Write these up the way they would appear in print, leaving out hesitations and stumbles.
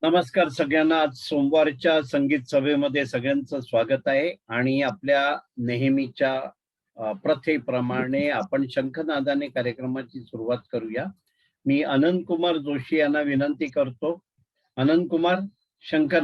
नमस्कार सगळ्यांना. आज सोमवारच्या संगीत सभेमध्ये सगळ्यांचं स्वागत आहे आणि आपल्या नेहमीच्या प्रथेप्रमाणे आपण शंखनादाने कार्यक्रमाची सुरुवात करूया. मी अनंत कुमार जोशी यांना विनंती करतो. अनंत कुमार, शंख.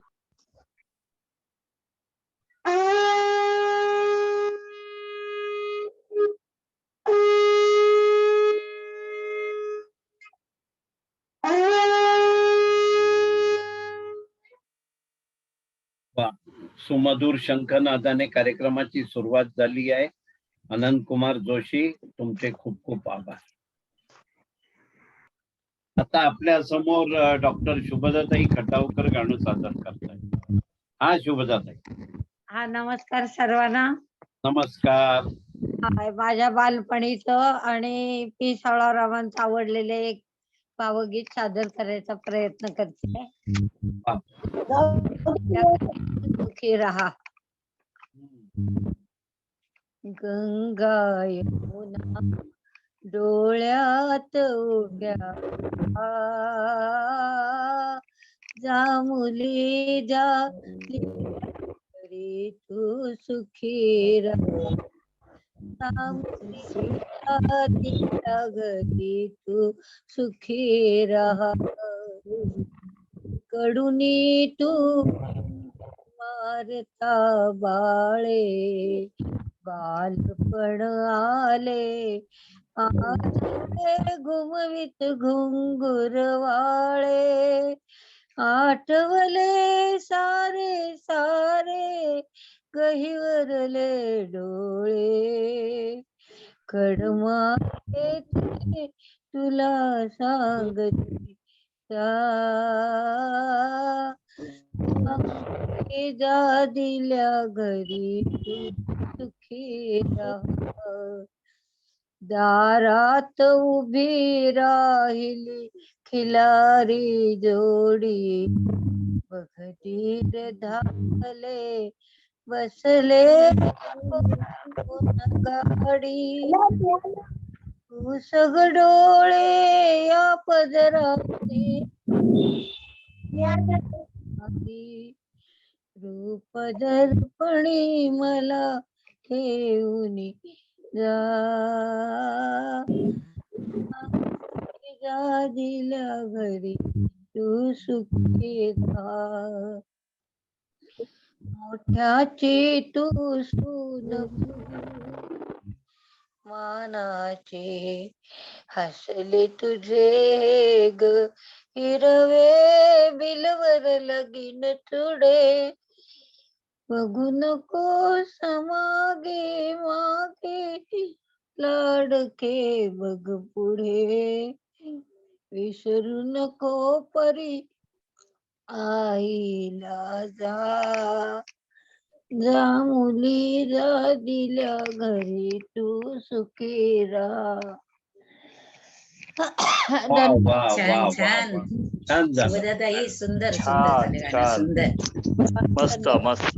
सुमधुर शंखनादाने कार्यक्रमाची सुरुवात झाली आहे. अनंत कुमार जोशी, तुमचे खूप खूप आभार. आता आपल्या समोर डॉक्टर शुभदाताई खटावकर गाणं सादर करतायत. हा शुभदाताई. हा, नमस्कार सर्वांना. नमस्कार. माझ्या बालपणीचं आणि पी सावळारावांचं आवडलेले एक भावगीत सादर करायचा प्रयत्न करते. सुखी रहा. गंगा यमुना डोळ्यात उभ्या, जा मुली जा तरी तू सुखी रहा. घरी तू सुखी रहा. कडुनी तू मारता बाळे, बालपण आले घुमवित घुंगुरवाळे. आठवले सारे सारे गहिवरले डोळे. कडमाते तुला सांगते जा दिल्या घरी तू सुखी रहा. दारात उभी राहिली खिलारी जोडी, बघतीर धाकले बसले गाडी. उसग डोळे या पदराचे रूप दर्पणी मला ठेवून जा दिल्या घरी तू सुखी रहा. मोठ्याची तू सून मानाचे हसले तुझे ग हिरवे बिलवर लगीन तुडे. बघू नको समागे मागे लाडके बघ पुढे. विसरू नको परी आईला जा, जा मुली जा दिल्या घरी तू सुखी रहा. छान छान शुभदाताई, सुंदर सुंदर गाणं, सुंदर, मस्त मस्त.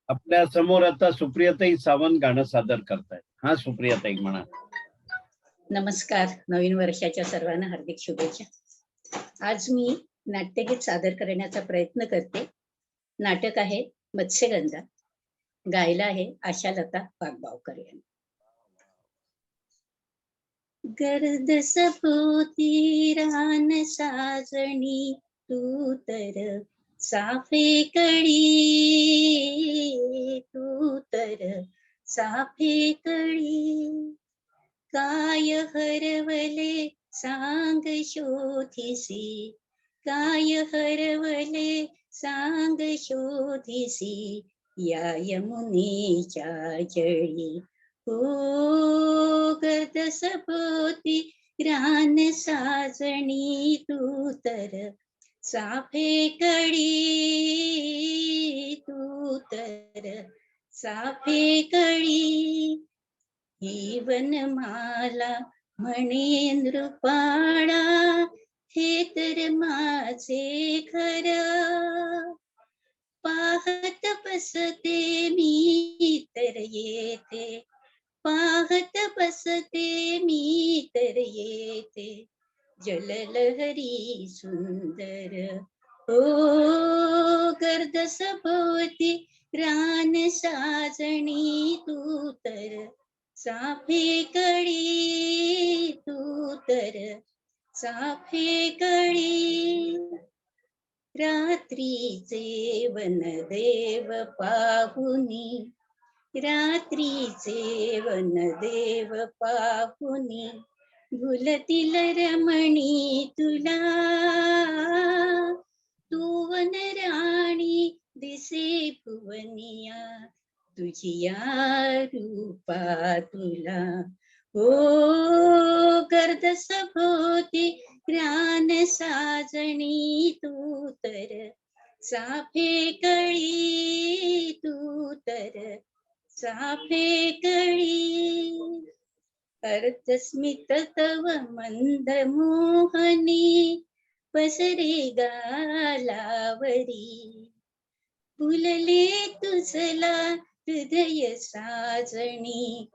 आपल्या समोर आता सुप्रियाताई सावंत गाणं सादर करतायत. हा सुप्रियाताई म्हणा. नमस्कार. नवीन वर्षाच्या सर्वांना हार्दिक शुभेच्छा. आज मी नाट्यगीत सादर करण्याचा प्रयत्न करते. नाटक आहे मत्स्यगंधा. गायला आहे आशालता वाघबावकर यांनी. गर्द सपोती रान साजणी तू तर साफे कळी, तू तर साफे कळी. काय हरवले सांग शोधिसी, काय हरवले सांग शोधिसी या यमुनेच्या जळी. हो गर्द सपोती रान साजणी तू तर साफे कळी, तू तर साफे कळी. ही वनमाला म्हणे नृपाळा, हे तर माझे घर. पाहत बसते मी तर येते, पाहत बसते मी तर येते. जललहरी सुंदर ओ गर्द सभोवती रान साजणी तू तर चाफे कळी तू तर चाफे कळी रात्रीचे वनदेव पाहुनी रात्रीचे वनदेव पाहुनी भुलतील रमणी तुला तू वनराणी दिसे भुवनिया तुझिया रूपा तुला ओ गर्द सभोवती रान साजणी तू तर चाफे कळी तू तर चाफे कळी अर्थस्मित तव मंद मोहनी पसरे गालावरी फुलले तुझला हृदय साजणी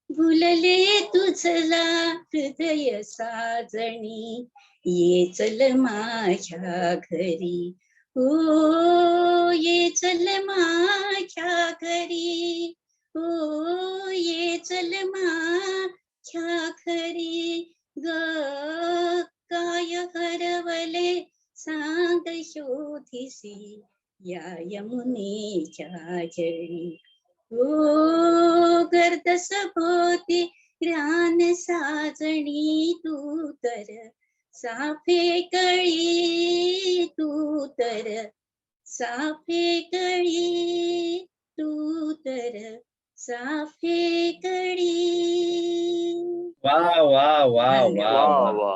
फुलले तुझला हृदय साजणी ये चल माझ्या घरी ओ ये चल माझ्या घरी ओ ये चल माझ्या घरी ग काय हरवले सांग शोधिसी या यमुनेच्या जळी ओ गर्द सभोवती रान साजणी तू तर चाफे कळी तू तर चाफे कळी तू तर चाफे कळी वा वा वा वा धन्यवाद. वा वा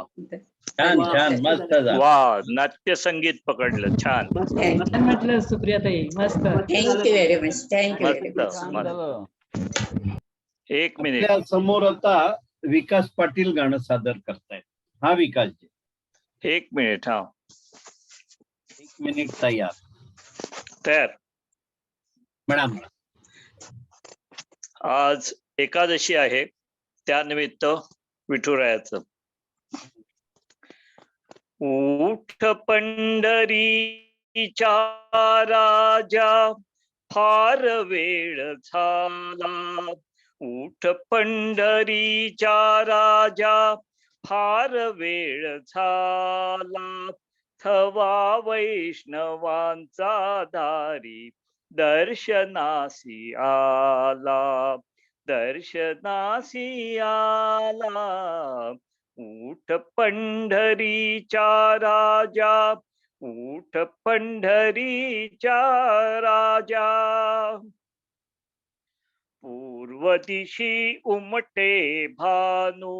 छान वा. छान मस्त झालं. वा नाट्य संगीत पकडलं छान छान म्हटलं सुप्रियाताई मस्त thank you very much thank you very मस्त मच मस्त. एक मिनिट आपल्या समोर आता विकास पाटील गाणं सादर करतायत. हा विकासजी, एक मिनिट हा 1 मिनिट तयार. तयार. मॅडम, आज एकादशी आहे त्यानिमित्त विठुरायाचं उठ पंढरीच्या राजा फार वेळ झाला उठ पंढरीच्या राजा फार वेळ झाला थवा वैष्णवांचा दारी दर्शनासी आला दर्शनासी आला उठ पंढरीच्या राजा उठ पंढरीच्या राजा पूर्व दिशी उमटे भानू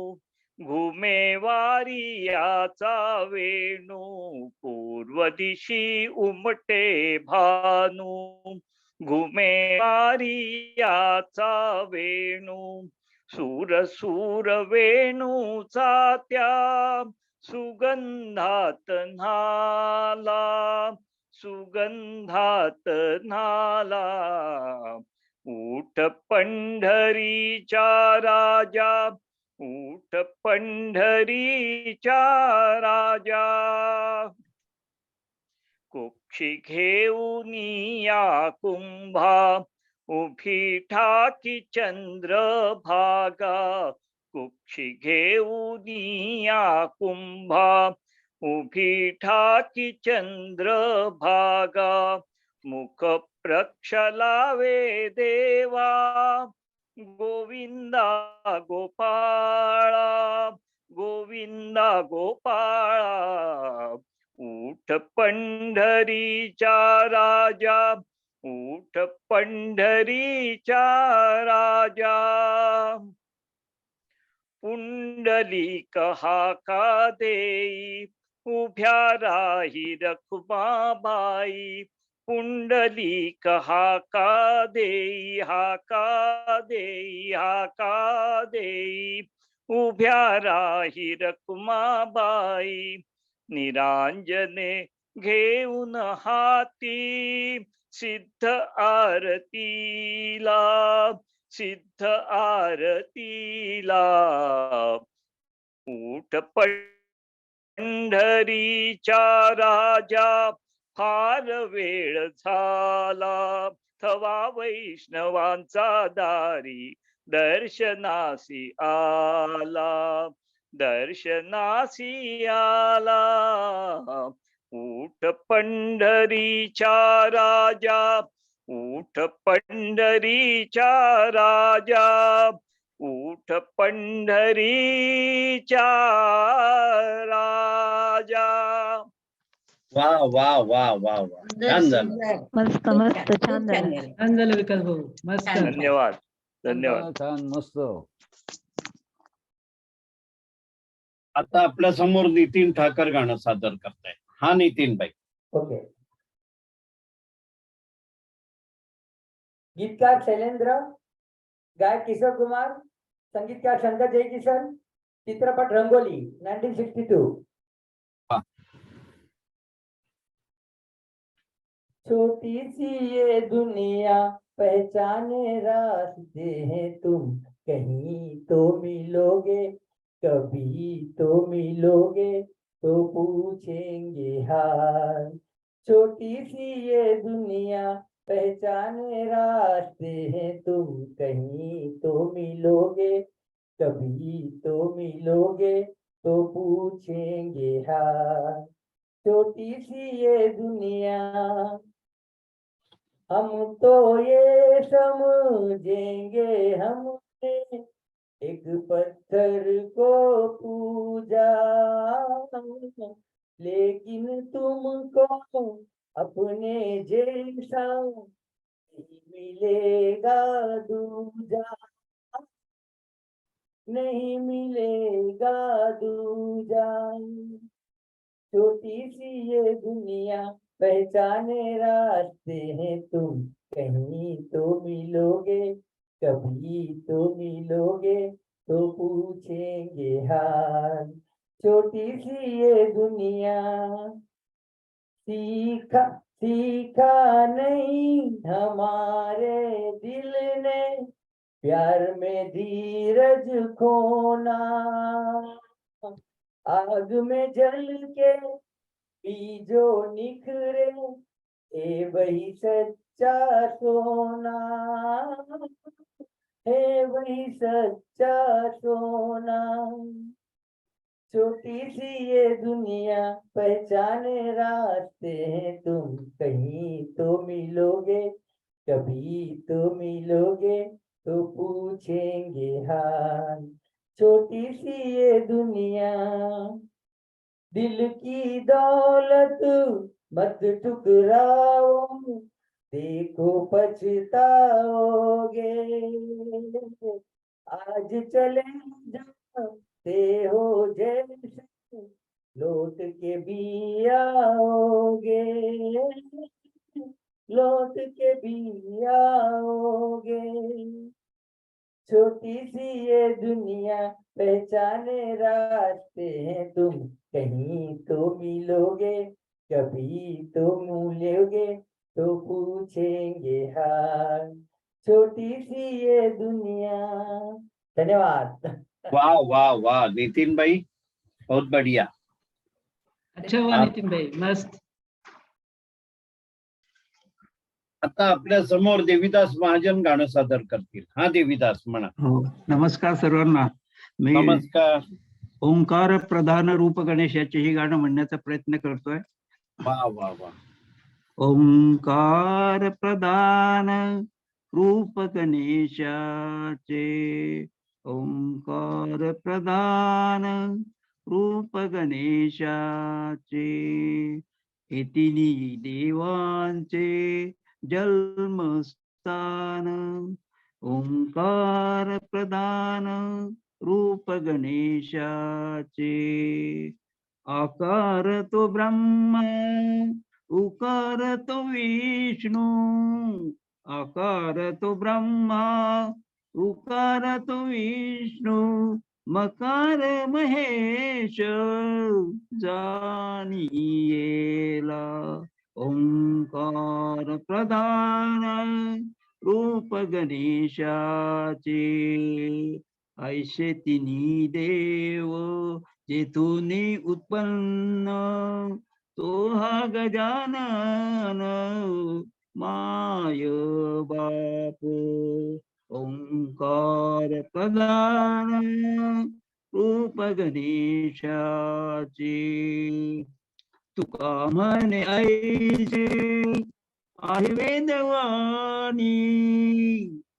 घुमे वारियाचा वेणू पूर्व दिशी उमटे भानू घुमे वारियाचा वेणू सूर सूर वेणूचा त्या सुगंधात न्हाला सुगंधात न्हाला उठ पंढरीच्या राजा उठ पंढरीच्या राजा कुक्षी घेऊन या कुंभा उभी ठाकी चंद्रभागा कुक्षी घेऊन या कुंभा उभी ठाकी चंद्रभागा मुख प्रक्षलावे देवा गोविंदा गोपाळा गोविंदा गोपाळा उठ पंढरीच्या राजा उठ पंढरीच्या राजा पुंडलिक हाका देई उभ्या राही रखुमाबाई पुंडलिक हाका देई हाका देई हाका देई उभ्या राही रखुमाबाई निरांजने घेऊन हाती सिद्ध आरतीला सिद्ध आरतीला उठ पंढरीच्या राजा फार वेळ झाला, थवा वैष्णवांचा दारी दर्शनासी आला, दर्शनासी आला. उठ पंढरीच्या राजा, उठ पंढरीच्या राजा, उठ पंढरीच्या राजा. वा वा वा वा वा, छान झालं. सुंदर. मस्त खूप मस्त छान, खूप छान छान झालं. झालं. छान झालं विकास भाऊ मस्त छान. धन्यवाद धन्यवाद. छान मस्त. आता आपल्या समोर नितीन ठाकर गाणं सादर करतायत. हा नितीन भाई. ओके. गीतकार शैलेंद्र, गायक किशोर कुमार, संगीतकार शंकर जयकिशन, चित्रपट रंगोली 1962. वाह. छोटी सी ये दुनिया पहचाने रास्ते हैं तुम, कहीं तो मिलोगे, कभी तो मिलोगे, तो पूछेंगे हाल. छोटी सी ये दुनिया पहचाने रास्ते हैं तुम, कहीं तो मिलोगे, कभी तो मिलोगे, तो पूछेंगे हाल. छोटी सी ये दुनिया, हम तो ये समझेंगे हमने एक पत्थर को पूजा, लेकिन तुमको अपने जैसा नहीं मिलेगा दूजा, नहीं मिलेगा दूजा. छोटी सी ये दुनिया पहचाने रास्ते हैं तुम, कहीं तो मिलोगे, कभी तो मिलोगे, तो पूछेंगे हाल. छोटी सी ये दुनिया, सीखा सीखा नहीं हमारे दिल ने, प्यार में धीरज खोना, आग में जल के भी जो निखरे, ए वही सच्चा सोना, है वही सच्चा सोना. छोटी सी ये दुनिया पहचाने रास्ते हैं तुम, कहीं तो मिलोगे, कभी तो मिलोगे, तो पूछेंगे हाल. छोटी सी ये दुनिया, दिल की दौलत मत ठुकराओ, देखो पछताओगे, आज चले जाते हो जैसे, लौट के भी आओगे, लौट के भी आओगे. छोटी सी ये दुनिया पहचाने रास्ते हैं तुम, कहीं तो मिलोगे, कभी तो मिलोगे, तो पूछेंगे हाल. छोटी सी ये दुनिया. धन्यवाद. वाह वाह वाह नितीन भाई, बहुत बढ़िया. अच्छा हुआ नितीन भाई मस्त. आता आपल्या समोर देवीदास महाजन गाणं सादर करतील. हा देवीदास म्हणा. हो नमस्कार सर्वांना. मी नमस्कार. ओंकार प्रधान रूप गणेशाचे हे गाणं म्हणण्याचा प्रयत्न करतोय. वा वा वा. ओंकार प्रधान रूप गणेशाचे, ओंकार प्रधान रूप गणेशाचे, हे तिन्ही देवांचे जन्मस्थान. ओंकार प्रधान रूप गणेशाचे, आकार तो ब्रह्म उकार तो विष्णू, आकार तो ब्रह्मा उकार तो विष्णू, मकार महेश जानियेला. ओंकार प्रधान रूप गणेशाचे, ऐसे तिन्ही देव तेथून उत्पन्न तो हा गजानन माय बाप ओंकार प्रधान रूप गणेशाचे तुका म्हणे ऐसे आहे वेदवाणी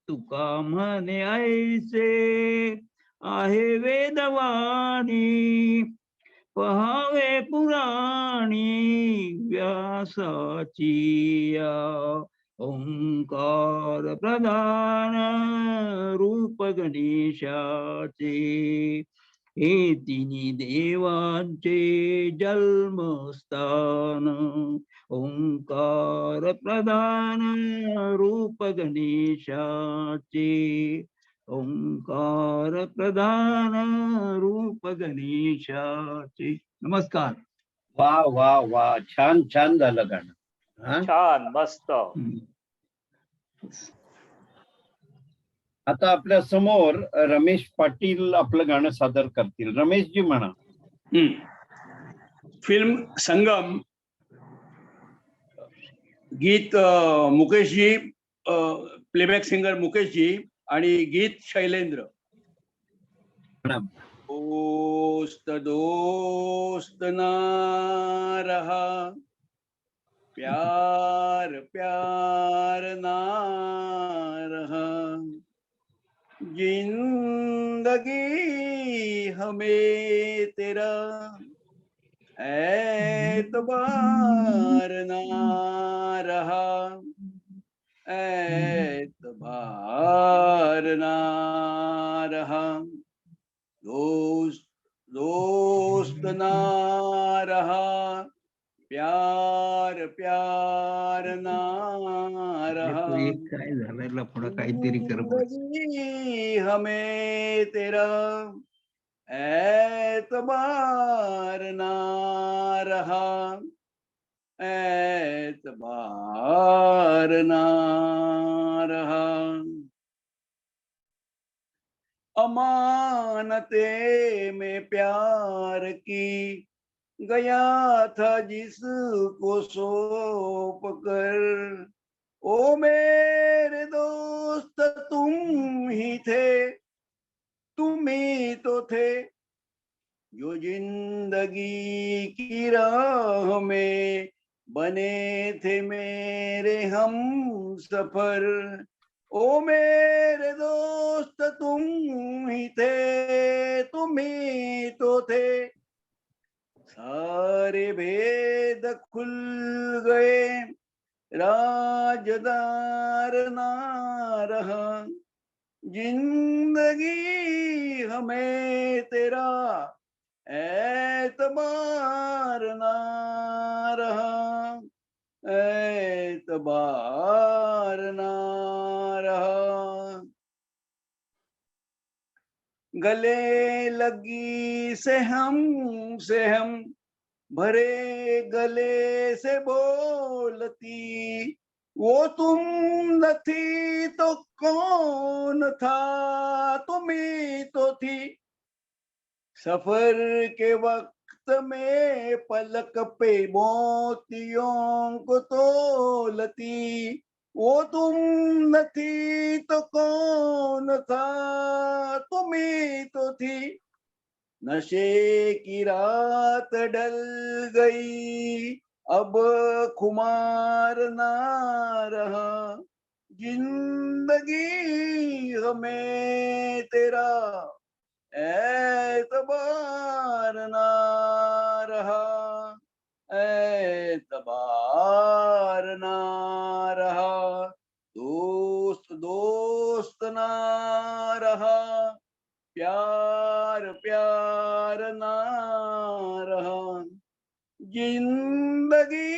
तुका म्हणे ऐसे आहे वेदवाणी पहावे पुराणी व्यासाची या ओंकार प्रधान रूप गणेशाचे हे तिन्ही देवांचे जन्मस्थान ओंकार प्रधान रूप गणेशाचे ओंकार प्रधान रूप गणेशाचे. नमस्कार. वा वा वा, छान छान झालं गाणं. हा, छान मस्त. आता आपल्या समोर रमेश पाटील आपलं गाणं सादर करतील. रमेशजी म्हणा. फिल्म संगम, गीत मुकेशजी, प्लेबॅक सिंगर मुकेशजी आणि गीत शैलेंद्र. दोस्त दोस्त ना रहा, प्यार प्यार ना रहा, जिंदगी हमें तेरा एतबार ना रहा, एतबार ना रहा, दोस्त दोस्त ना रहा, प्यार प्यार ना रहा, काय झालं लफडं काहीतरी कर. जिंदगी हमें तेरा एतबार ना रहा, एतबार ना रहा, अमानते में प्यार की गया था जिसको सौंप कर, ओ मेरे दोस्त तुम ही थे, तुम ही तो थे जो जिंदगी की राह में बने थे मेरे हम सफर, ओ मेरे दोस्त तुम ही थे, तुम ही तो थे, सारे भेद खुल गए, राजदार ना रहा, जिंदगी हमें तेरा एतबार ना रहा, एतबार ना रहा, गले लगी से हम भरे गले से बोलती, वो तुम न थी तो कौन था, तुम ही तो थी, सफर के वक्त में पलक पे मोतियों को तोलती, वो तुम न थी तो कौन था, तुम ही तो थी, नशे की रात ढल गई, अब खुमार ना रहा, जिंदगी हमें तेरा एतबार ना रहा, एतबार ना रहा, दोस्त दोस्त ना रहा, प्यार प्यार ना रहा, जिंदगी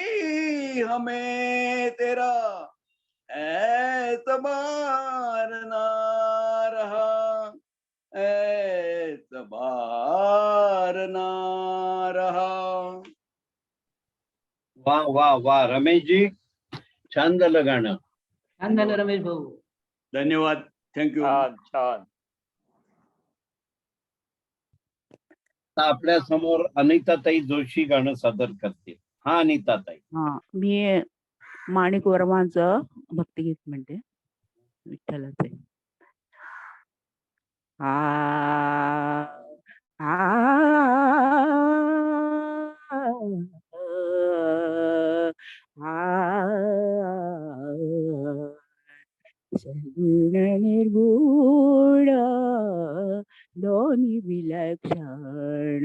हमें तेरा एतबार ना रहा, एतबार ना रहा. वा वा वा, रमेशजी छान झालं गाणं. छान झालं रमेश भाऊ. धन्यवाद. थँक्यू. छान छान. आता आपल्या समोर अनिताताई जोशी गाणं सादर करतील. हा अनिताताई. हा, मी माणिक वर्मांचं भक्तिगीत म्हणते, विठ्ठलाचे. आ आ सगुण निर्गुण दोन्ही विलक्षण,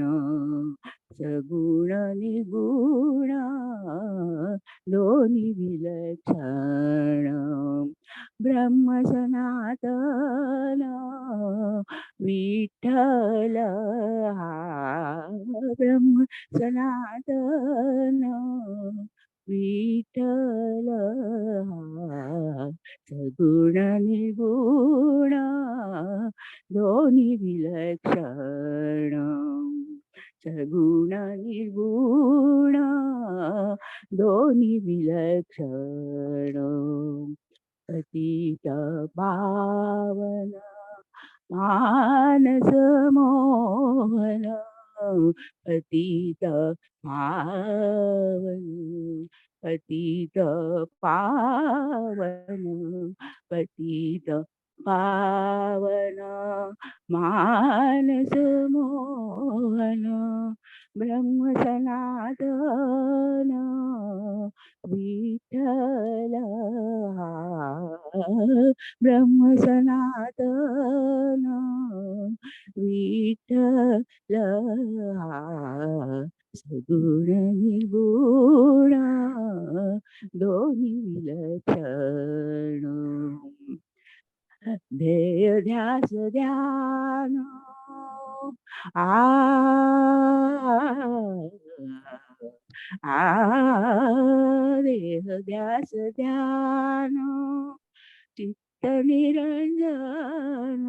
सगुण निर्गुण दोन्ही विलक्षण, ब्रह्म सनातन विठ्ठल हा, ब्रह्म सनातन विठ्ठल हा, सगुण निर्गुण दोन्ही विलक्षण, सगुण निर्गुण दोन्ही विलक्षण, अतीत पावन मानस मोहन, अतीत पावन, पतित पावन, पतित पावन मानस मोहन, ब्रह्म सनातन विठ्ठल हा, ब्रह्म सनातन विठ्ठल हा, सगुण निर्गुण दोन्ही विलक्षण, ध्येय ध्यास ध्यान देह ध्यास ध्यान चित्त निरंजन,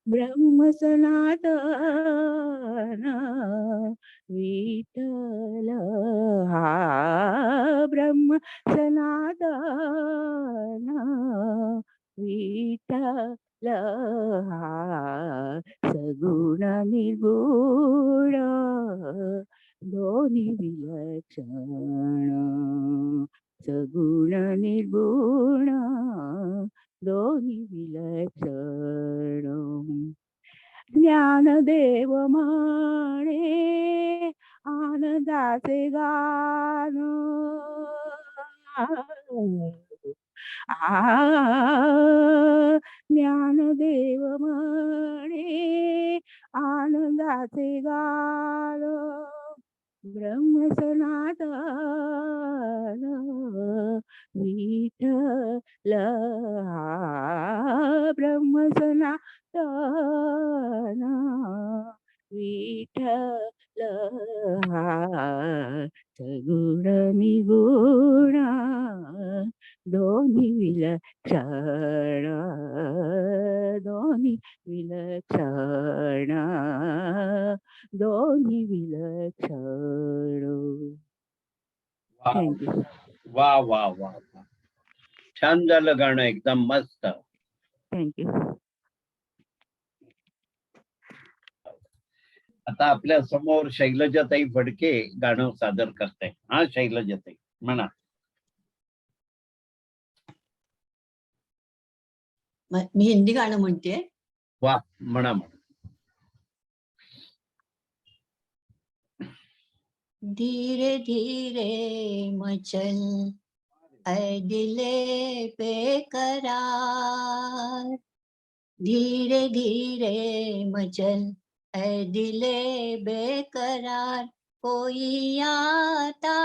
ब्रह्म सनातन विठ्ठल हा, ब्रह्म सनातन विठ्ठल हा, सगुण निर्गुण दोन्ही विलक्षण, सगुण निर्गुण दोन्ही विलक्षण, ज्ञानदेव म्हणे आनंदाचे गान, ज्ञानदेव म्हणे आनंदाचे गान, ब्रह्म सनातन विठ्ठल हा, ब्रह्म सनातन विठ्ठल हा, सगुण निगुण दोन्ही विलक्षण, दोन्ही विलक्षण, दोन्ही विलक्षण. वा थँक्यू. वा वा वा वा. छान झालं गाणं, एकदम मस्त. थँक्यू. आता आपल्या समोर शैलजाताई फडके गाणं सादर करताय. हा शैलजाताई म्हणा. मी हिंदी गाणं म्हणते. वा म्हणा म्हणा. धीरे धीरे मचल ऐ दिले बेकरार, धीरे धीरे मचल ऐ दिले बेकरार, कोई आता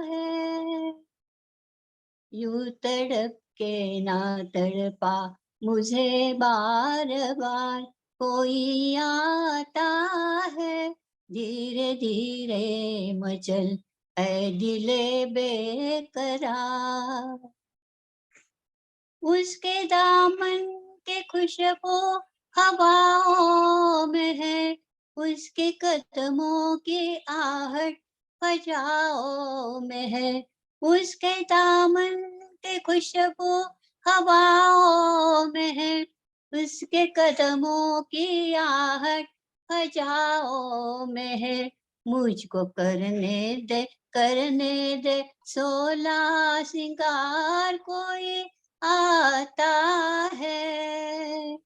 है यूं तड़प के ना तड़पा मुझे बार बार, कोई आता है धीरे धीरे मचल ऐ दिले बेकरार, उसके दामन के खुशबू हवाओं में है, उसके कदमों की आहट फजाओं में है, उसके दामन के खुशबू हवाओं में है, उसके कदमों की आहट जाओ मेहर, मुझको करने दे 16 सिंगार कोई आता है।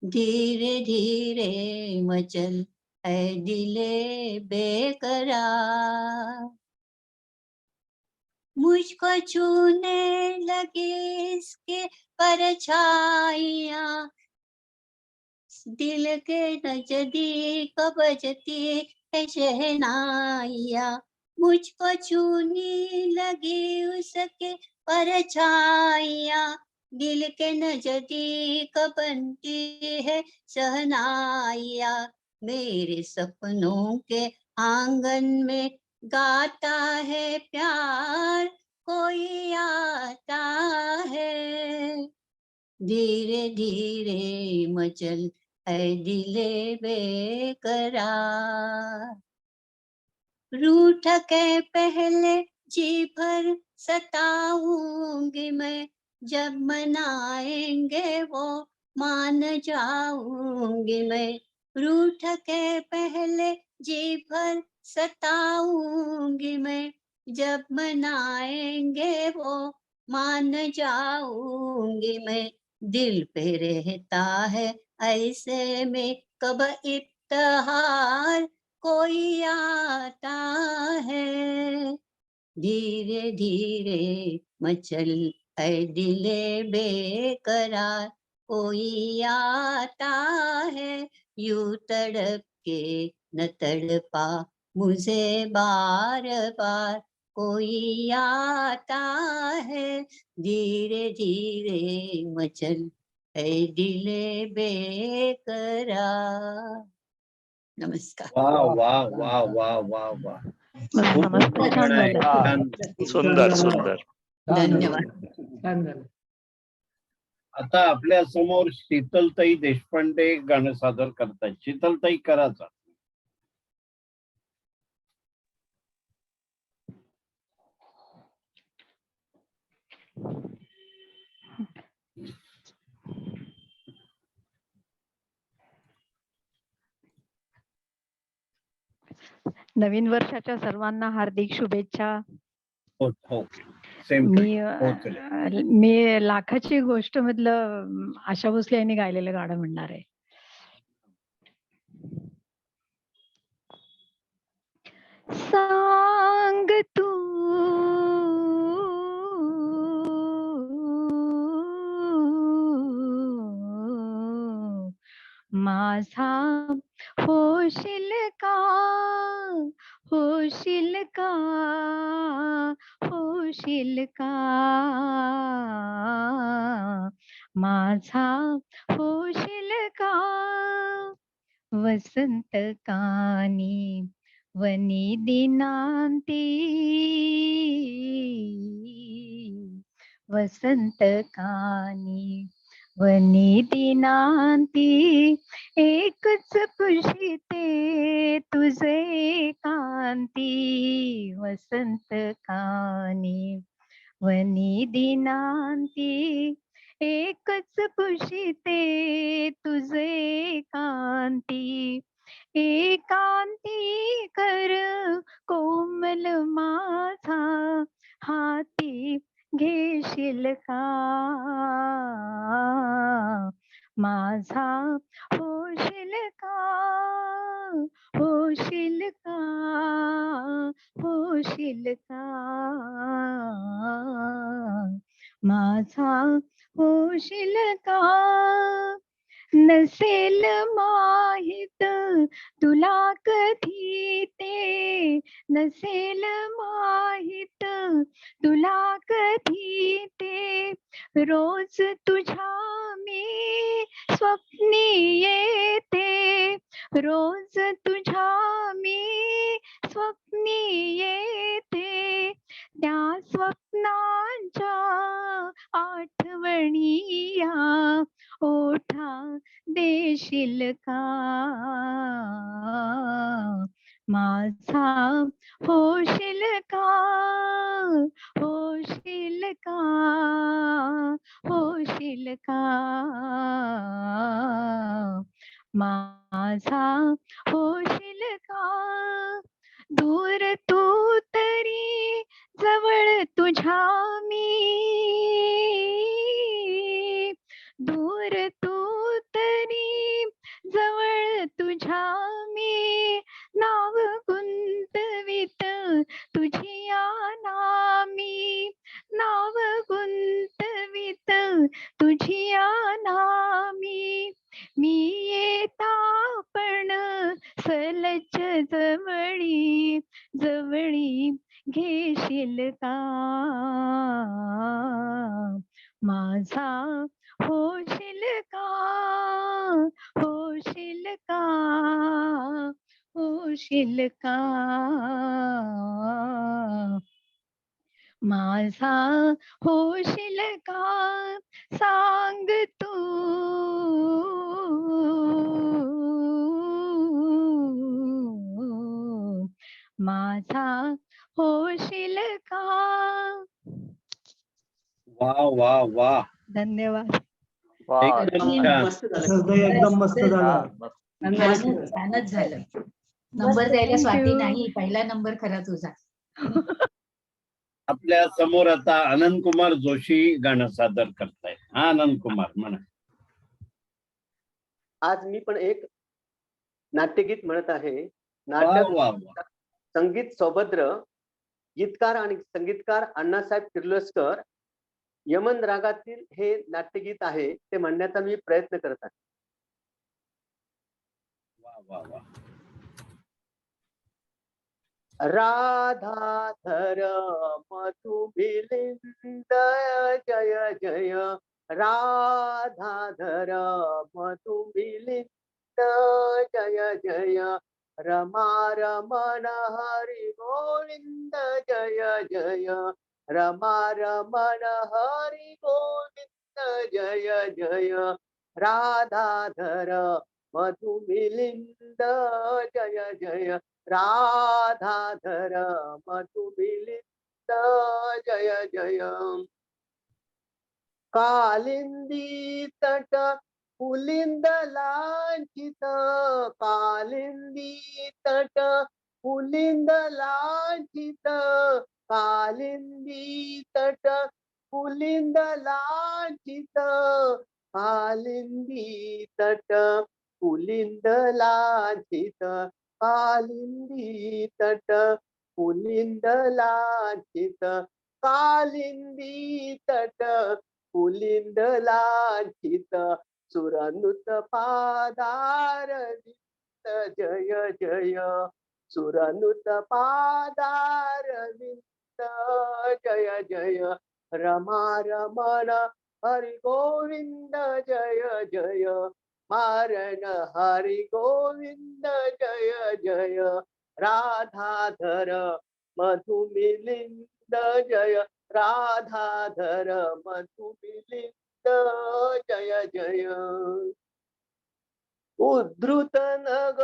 धीरे धीरे मचल है दिले बेकरार, मुझको छूने लगे इसके परछाइयाँ, दिल के नजदीक बजती है शहनाइयाँ, मुझको छूने लगी उसके परछाइयाँ, दिल के नजदीक बनती है शहनाइयाँ। मेरे सपनों के आंगन में गाता है प्यार कोई आता है। धीरे धीरे मचल है दिले बेकरार, रूठ के पहले जी भर सताऊंगी मैं, जब मनाएंगे वो मान जाऊंगी मैं। रूठ के पहले जी भर सताऊंगी मैं, जब मनाएंगे वो मान जाऊंगी मैं। दिल पे रहता है ऐसे में कब इफ्तिहार कोई आता है। धीरे धीरे मचल है दिले बेकरार, कोई आता है। यूं तड़प के न तड़पा मुझे बार बार, कोई आता है। धीरे धीरे मचल है दिले बेकरार। नमस्कार. वा वा वा वा वा वा खूप मस्त उत्तम छान गाणं आहे. झालं. छान. सुंदर सुंदर. धन्यवाद. छान झालं. आता आपल्या समोर शीतलताई देशपांडे गाणं सादर करतात. शीतलताई कराचा. नवीन वर्षाच्या सर्वांना हार्दिक शुभेच्छा. हो हो सेम मी लाखाची गोष्ट मधलं आशा भोसले यांनी गायलेलं गाणं म्हणणार आहे. सांग तू माझा होशील का, होशील का, होशील का, माझा होशील का, वसंत कानी वनी दिनांती, वसंत कानी वनी दिनांती, एकच पुशिते तुझे कांती, वसंत कानी वनी दिनांती, एकच पुशिते तुझे कांती, एकांती कर कोमल माझा, हाती घेशील का, माझा होशील का, होशील का, होशील का, माझा होशील का. नसेल माहित तुला कधी ते, नसेल माहित तुला कधी ते, रोज तुझ्या मी स्वप्नी येते, रोज तुझ्या मी स्वप्नी येते, त्या स्वप्नांच्या आठवणी या ओठा देशील का, माझा होशील का, होशील का, होशील का, माझा होशील का दूर तू तरी जवळ तुझ्या मी दूर तू तरी जवळ तुझ्या मी नाव गुंतवित तुझी या नामी नाव गुंतवित तुझी या नामी मी येता पण सलच जवळी जवळी घेशील का माझा होशील का होशील का होशील का माझा होशील का सांग तू माझा होशील का वा वा वा, धन्यवाद. वा, एकदम छान. हृदय एकदम मस्त झाला. छानच छानच झालं. नंबर द्यायला Thank स्वाती you. नाही, पहिला नंबर खरा तुझा. आपल्या समोर आता आनंद कुमार जोशी गाणं सादर करतायत. हा, आनंद कुमार म्हणा. आज मी पण एक नाट्यगीत म्हणत आहे. वा नाटक वा वा. संगीत सौभद्र, गीतकार आणि संगीतकार अण्णासाहेब किर्लोस्कर. यमन रागातील हे नाट्यगीत आहे, ते म्हणण्याचा मी प्रयत्न करत आहे. वा वा वा. राधाधर मधु मिलिंद जय जय, राधाधर मधु मिलिंद जय जय, रमा रमण हरि गोविंद जय जय, रमा रमण हरि गोविंद जय जय, राधाधर मधु मिलिंद जय जय, राधाधर मधु मिलिंद जय जय, कालिंदी तट पुलिंद लांछित, कालिंदी तट पुलिंद लांछित, कालिंदी तट पुलिंद लांछित, कालिंदी तट पुलिंद लांछित, कालिंदी तट पुलिंद लांछित, कालिंदी तट पुलिंद लांछित, सुरनुत पादार विंद जय जय, सुरनुत पादार विंद जय जय, रमा रमण हरि गोविंद जय जय, मारण हरि गोविंद जय जय, राधाधर मधु मिलिंद जय, राधाधर मधु मिलिंद जय जय, उद्धृत नग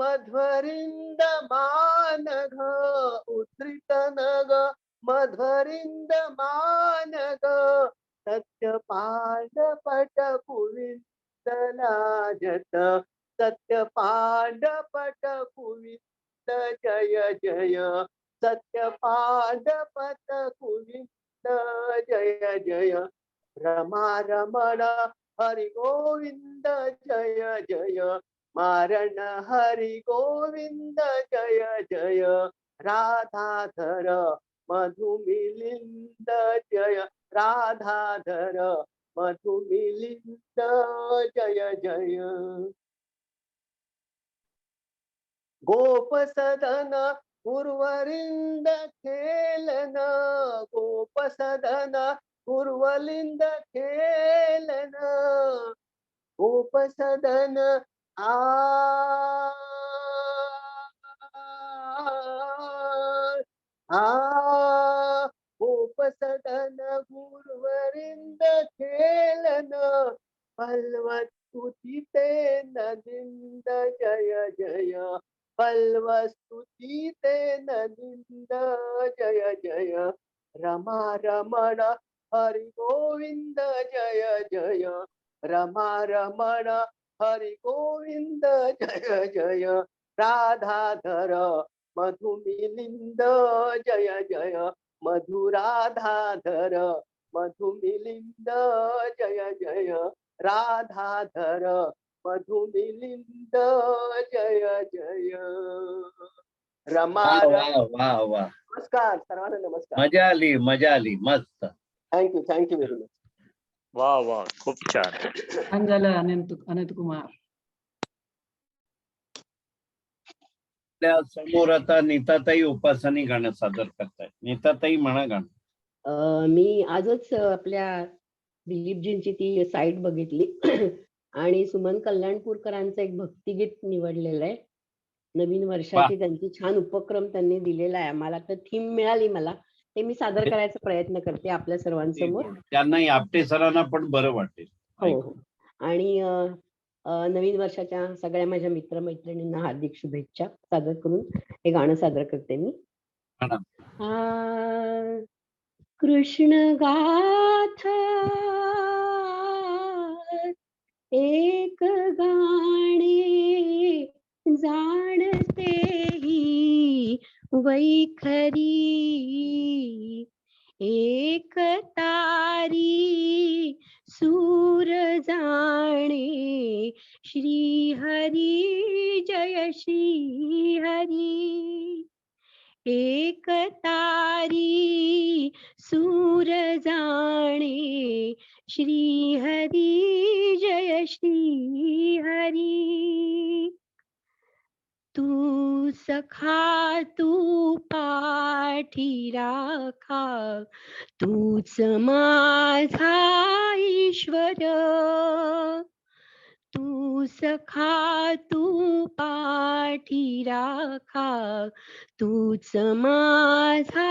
मध्वरिंद मानघ, उद्धृत नग मध्वरिंद मानघ, सत्य पांडपट कुविंद लाजत, सत्य पांडपट कुविंद जय जय, सत्य पांडपट कुविंद जय जय, रमा रमण हरि गोविंद जय जय, मारण हरि गोविंद जय जय, राधाधर मधु मिलिंद जय, राधाधर मधु मिलिंद जय जय, गोप सदन उर्वरिंद खेलन, गोप सदन उर्वलिंद खेलन, गोप सदन गोप सदन गुरुवरिंद खेलन, पल्वस्तुतीते नदिंद जय जय, पल्वस्तुतीते नदिंद जय जय, रमा रमण हरि गोविंद जय जय, रमा रमण हरी गोविंद जय जय राधाधर मधुमिलिंद जय जय मधुराधाधर मधुमिलिंद जय जय राधाधर मधुमिलिंद जय जय रमा वा वा वा वा, नमस्कार सर्वांना, नमस्कार. मजा आली मस्त. Thank you very much. वा वा, खूप छान. छान झालं अनंत कुमार. आपल्या समोर आता नीताताई उपासनी गाणं सादर करतायत. नीताताई म्हणा गाणं. मी आजच आपल्या दिलीपजींची ती साईट बघितली आणि सुमन कल्याणपूरकरांचं एक भक्तिगीत निवडलेलं आहे. नवीन वर्षाची त्यांची छान उपक्रम त्यांनी दिलेला आहे. मला तर थीम मिळाली, मला ते मी सादर करायचा प्रयत्न करते आपल्या सर्वांसमोर. त्यांना आपटे सरांना पण बरं वाटेल. हो हो. आणि नवीन वर्षाच्या सगळ्या माझ्या मित्रमैत्रिणींना हार्दिक शुभेच्छा सादर करून हे गाणं सादर करते मी. कृष्ण गाथा एक गाणे जाणतेही वैखरी, एक तारी सूर जाणे श्री हरी जय श्री हरी. एक तारी सूर जाणे श्री हरी जय श्री हरी. तू सखा तू पाठी राखा तूच माझा ईश्वर. तू सखा तू पाठी राखा तूच माझा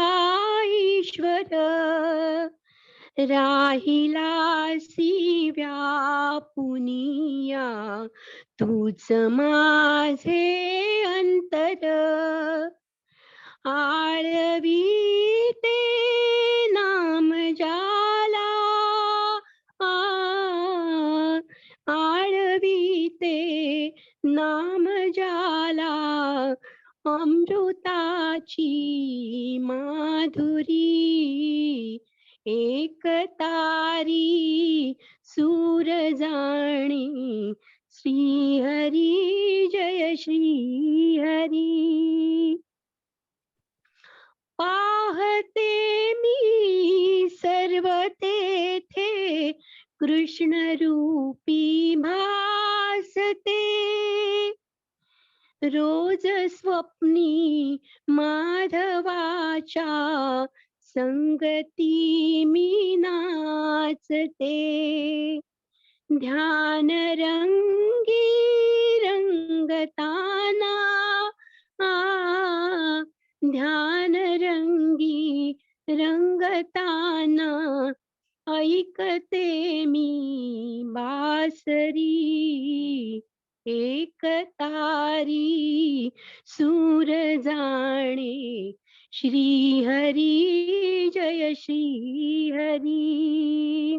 ईश्वर. राहिलासी व्यापुनिया तूच माझे अंतर. आळवीते नाम जाला आळवीते नाम जाला अमृताची माधुरी. एक तारी सूर जाणी श्री हरी जय श्री हरी. पाहते मी सर्व तेथे कृष्ण रूपी भासते. रोज स्वप्नी माधवाच्या संगती मी नाचते. ध्यान रंगी रंगताना ध्यान रंगी रंगताना ऐकते मी बासरी. एक तारी सूर जाणे श्री हरी जय श्री हरी.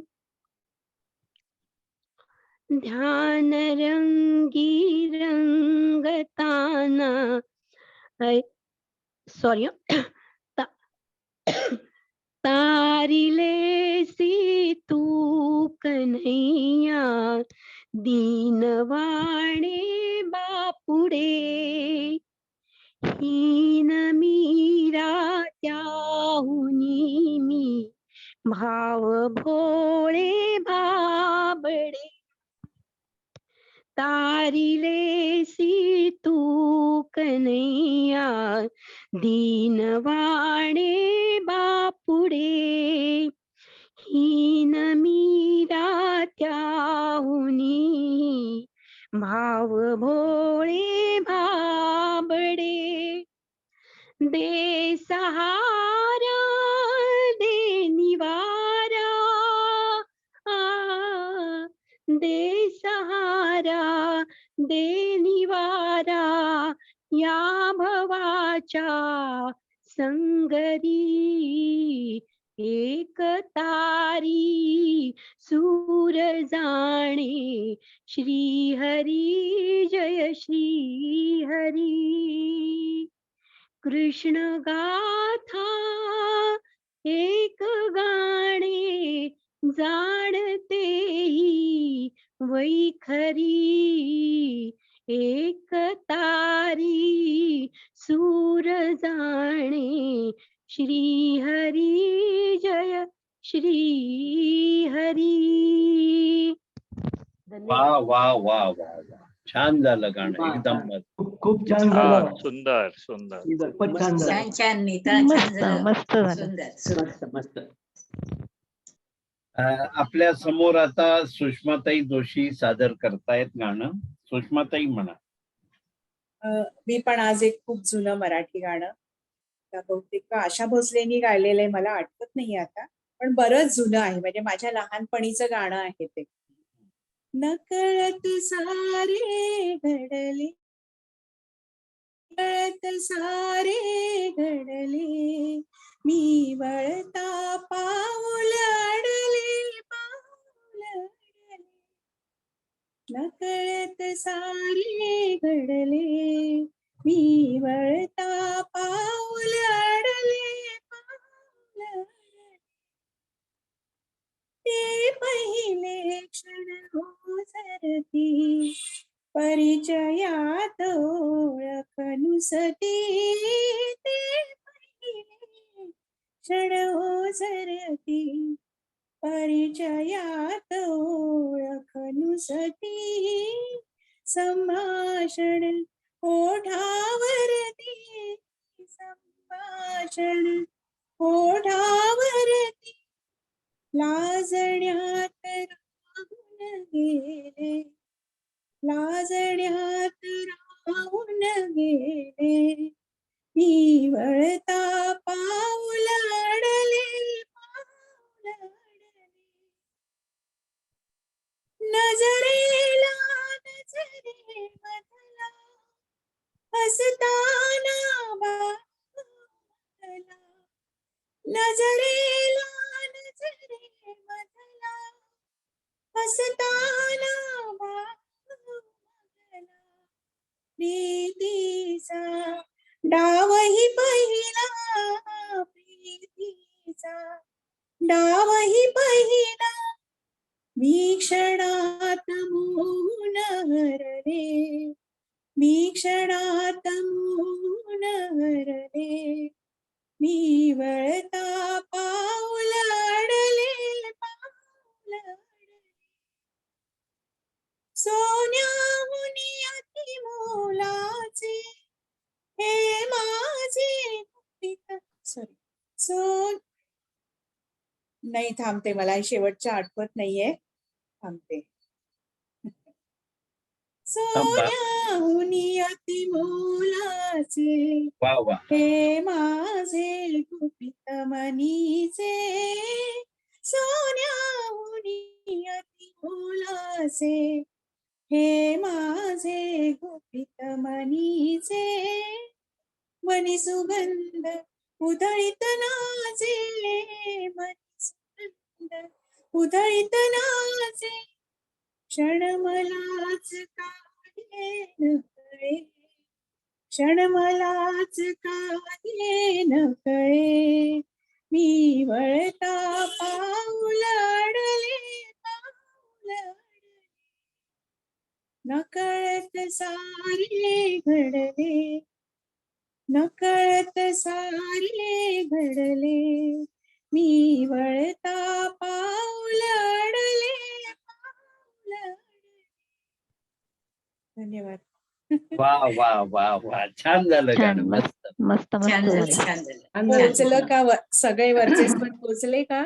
ध्यान रंगी रंगताना सॉरी तारिले सी तू कन्हैया दीनवाणे बापुडे. हीन मीरा त्याहुनी मी भाव भोळे भाबडे. तारिले सी तू कन्हैया दीनवाणे बापुडे. हीन मीरा त्याहुनी भाव भोळे भाबडे. दे सहारा दे निवारा दे सहारा दे निवारा या भवाच्या संगरी. एक तारी सूर जाणे श्री हरी जय श्री हरी. कृष्ण गाथा एक गाणे जाणतेही वैखरी. एक तारी सूर जाणे श्री हरी जय श्री हरी. वा वा वा वा वा, छान झालं गाणं, एकदम मस्त. खूप छान छान, झालं. सुंदर सुंदर. खूपच छान झालं. छान छान नीता, छान मस्त झालं. मस्त झालं. सुंदर सुंदर. मस्त मस्त. आपल्या समोर आता सुषमाताई जोशी सादर करतायत गाणं. सुषमाताई म्हणा. मी पण आज एक खूप जुनं मराठी गाणं, बहुतेक आशा भोसलेंनी गायलेलं आहे, मला आठवत नाही आता, पण बरंच जुनं आहे, म्हणजे माझ्या लहानपणीचं गाणं आहे ते. नकळत सारे घडले, कळत सारे घडले, मी वळता पाऊल अडले, पाऊल अडले. नकळत सारे घडले, मी वळता पाऊल अडले, पाऊल अडले. ते पहिले क्षण ओझरती, परिचयात ओळख नुसती. ते पहिले क्षण ओझरती, परिचयात ओळख नुसती. संभाषण ओढावरती, संभाषण ओढावरती, लाजण्यात राहून गेले, लाजण्यात राहून गेले, मी वळता पाऊल अडले, पाऊल अडले. नजरेला नजरे मधला, हसताना बाला. नजरेला नजरे मधला, हसताना बाला. प्रीतीचा डावही पहिला, प्रीतीचा डावही पहिला, मी क्षणात मोहून हरले, मी क्षणात मोहून हरले, मी वळता पाऊल अडले, पाऊल अडले. सोन्याहून अति मोलाचे हे माझे गुपित. सॉरी, नाही थांबते, मला शेवटच्या आठवत नाहीये, थांबते. सोन्याहून अति मोलाचे वा वा. हे माझे गुपित मनीचे, सोन्याहून अति मोलाचे हे माझे गुपित मनीचे. मनी सुगंध उधळीत नाचे, मनी सुगंध उधळीत नाचे, क्षण मलाच काढे न कळे, क्षण मलाच काढे न कळे, मी वळता पाऊल अडले, पाऊल अडले. नकळत सारे घडले, नकळत सारे घडले, मी वळता पाऊल अडले, पाऊल अडले. धन्यवाद. वा वा वा वा, छान झालं छान, गाणं, मस्त मस्त. मस्त मस्त छान झालं, झालं. छान झालं. छान झालं. पोहोचलं का सगळे वरचे स्वर पोहोचले का?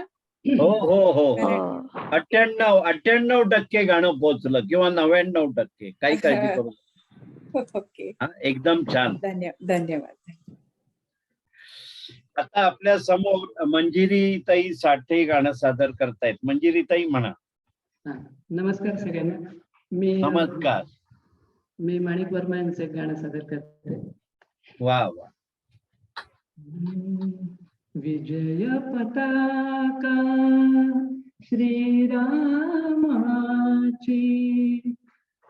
हो हो हो हो. कारण 98% गाणं पोहोचलं, किंवा 99%, काही काळजी करू नका. ओके, हा, एकदम छान. धन्यवाद. आता आपल्या समोर मंजिरीताई साठे गाणं सादर करतायत. मंजिरीताई म्हणा. हा, नमस्कार सगळ्यांना. मी नमस्कार. मी माणिक वर्मा यांचं एक गाणं सादर करते. वा वा. विजय पताका श्रीरामाची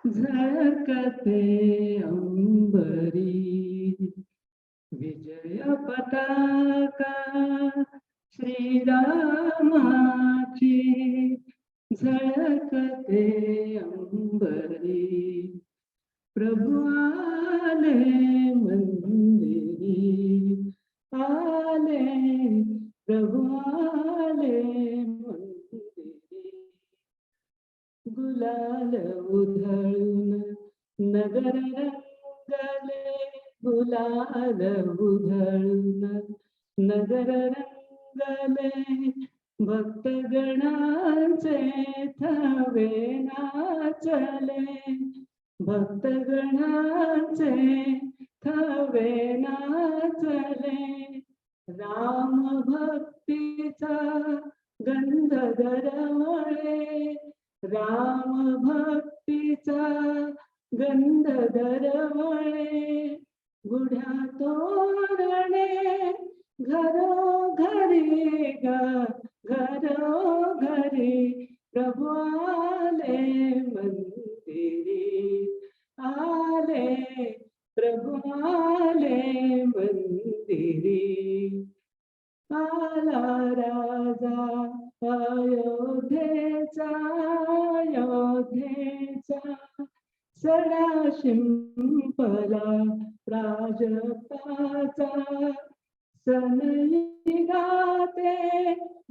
झळकते अंबरी. विजय पताका श्रीरामाची झळकते अंबरी. प्रभु आले मंदिरी, आले प्रभु आले मंदिरी. गुलाल उधळून नगर रंगले, गुलाल उधळून नगर रंगले. भक्तगणांचे थवे नाचले, भक्तगणांचे थवे नाचले. राम भक्तीचा गंध दरवळे, राम भक्तीचा गंध दरवळे. गुढ्या तोरणे घरोघरी ग, घरोघरी. प्रभु आले मंदिरी, आले प्रभु आले मंदिरी. आला राजा अयोध्येचा, अयोध्येचा. सडा शिंपला प्राजक्ताचा. सनई गाते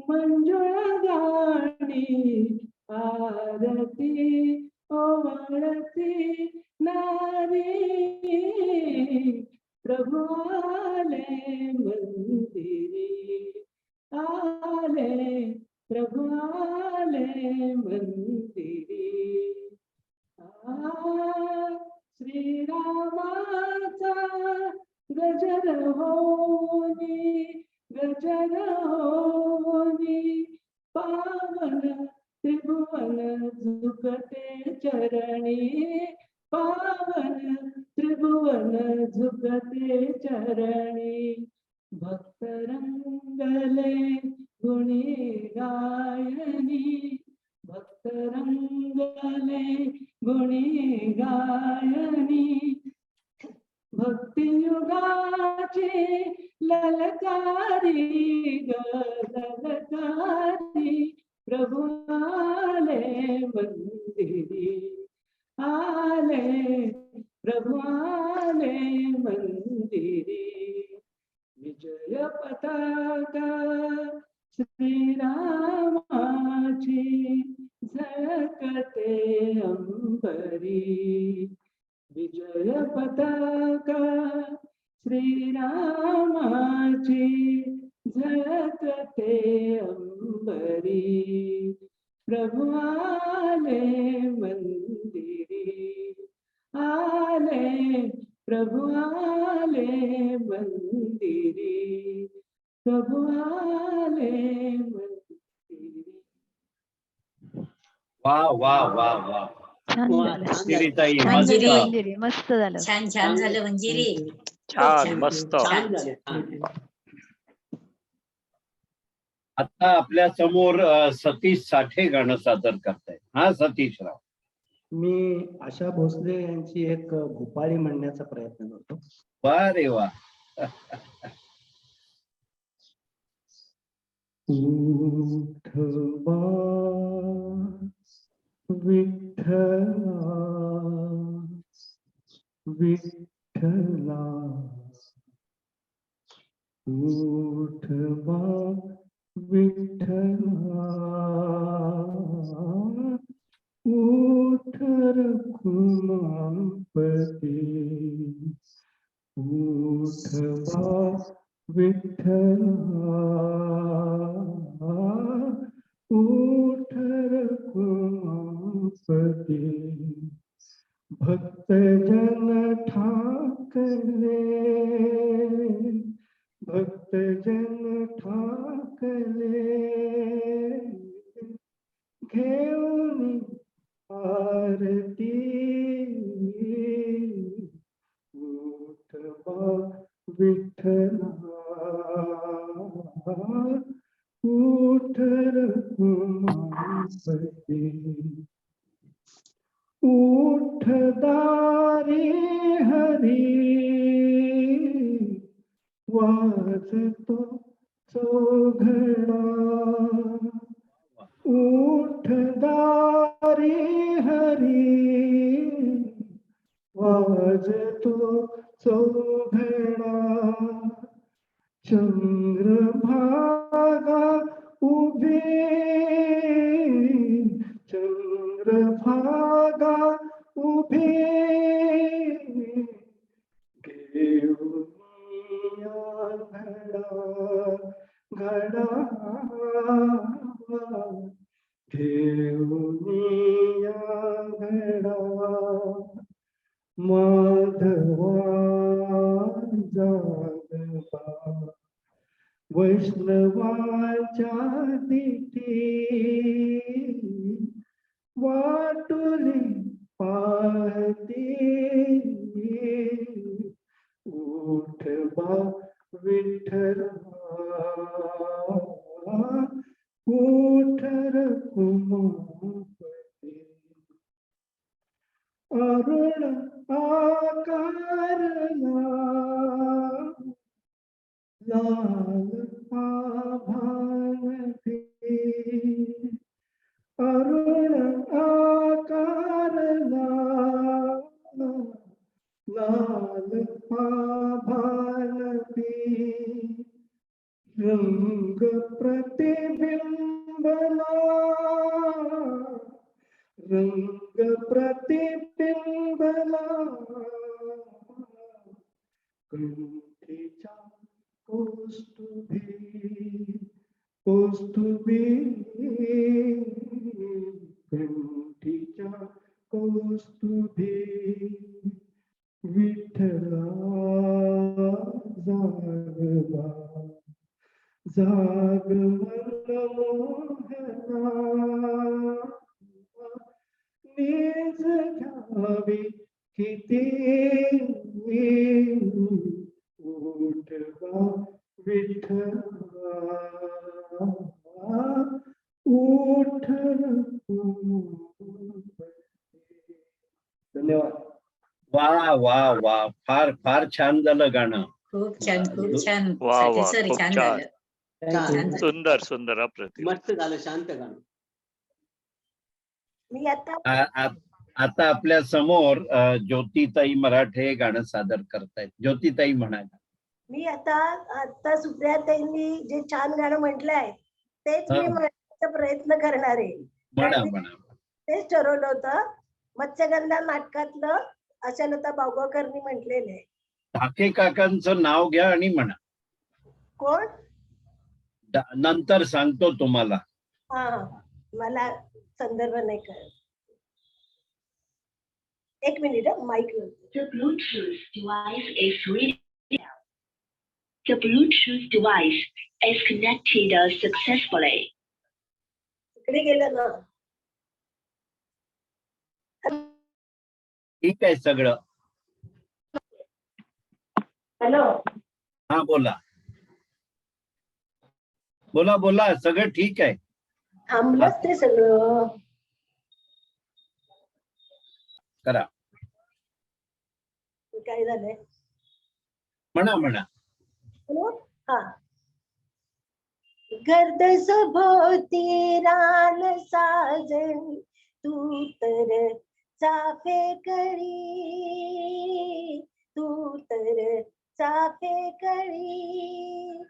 मंजुळ गाणी, आरती ओवाळती नारी. प्रभु आले मंदिरी, आले प्रभु आले मंदिरी. श्रीरामाचा गजर होनी, गजर होनी. पावन त्रिभुवन झुकते चरणी, पावन त्रिभुवन झुकते चरणी. भक्त रंगले गुणी गायनी, भक्त रंगले गुणी गायनी. भक्तियुगाची ललकारी ग, ललकारी. प्रभु आले मंदिरी, आले प्रभु आले मंदिरी. विजय पताका श्रीरामाची झळकते अंबरी. विजय पताका श्रीरामाची झळकते अंबरी. प्रभु आले मंदिरी, आले प्रभु आले मंदिरी. प्रभु आले मंदिरी. वा वा वा वा. छान झालं. मंजिरीताई, मंजिरी. मस्त. मंजिरी मस्त झालं. छान छान झालं मंजिरी. छान मस्त. छान झाले, छान. आता आपल्या समोर सतीश साठे गाणं सादर करतायत. हा सतीश राव. मी आशा भोसले यांची एक भूपाळी म्हणण्याचा प्रयत्न करतो. वा रे वा. विठ्ठला विठ्ठला उठवा विठ्ठला. उठ रखुमापती, उठवा विठ्ठला. उठ रखुमापती. भक्तजन ठाकले, भक्तजन ठाकले. घेऊन आरती. उठवा विठ्ठला. उठ रघुमापते उठ दारी हरी वाजतो चौघडा उठ दारी हरी वाजतो चौघडा चंद्रभागा उभे चंद्रभागा उभे घेऊनिया घडा घडा घेऊनिया घडा माधवा जागवा वैष्णवाच्या दिठी वाटुली पाहती उठ बा विठ्ठला उठ रघुमापती अरुण आकारला लाल आभाळते अरुण आकारला लाल आभाळते रंग प्रतिबिंबला रंग प्रतिबिंबला कंठीच्या कौस्तुभी कौस्तुभी कंठीच्या कौस्तुभी विठ्ठला जागवा जागवन मोहना नीज घ्यावी किती उठवा विठ्ठला उठ धन्यवाद. वा वा वा फार फार छान झालं गाणं. खूप छान वा वा सर खूप छान छान झालं छान झालं. सुंदर सुंदर अप्रतिम मस्त झालं शांत गाणं. मी आता आता आपल्या समोर ज्योतिताई मराठे गाणं सादर करतायत. ज्योतिताई म्हणाला. मी आता सुप्रियाताईंनी जे छान गाणं म्हटलंय तेच मी हा. म्हणण्याचा प्रयत्न करणार आहे. म्हणा आणि म्हणा. तेच ठरवलं होतं. मत्स्यगंधा नाटकातलं आशालता बावगावकरनी म्हटलेलं आहे. ठाके काकांचं नाव घ्या आणि म्हणा. कोण? नंतर सांगतो तुम्हाला. हा मला संदर्भ नाही कळत. एक minute mic. The Bluetooth device is ready. The Bluetooth device is connected successfully. इकडे गेलं ना. ठीक आहे सगळं. हॅलो. हा बोला बोला बोला सगळं ठीक आहे. थांबलंच ते सगळं. करा. काय झालंय? म्हणा म्हणा. हा. गर्दस भोवती रान साजन तू तर चाफे कळी तू तर चाफे कळी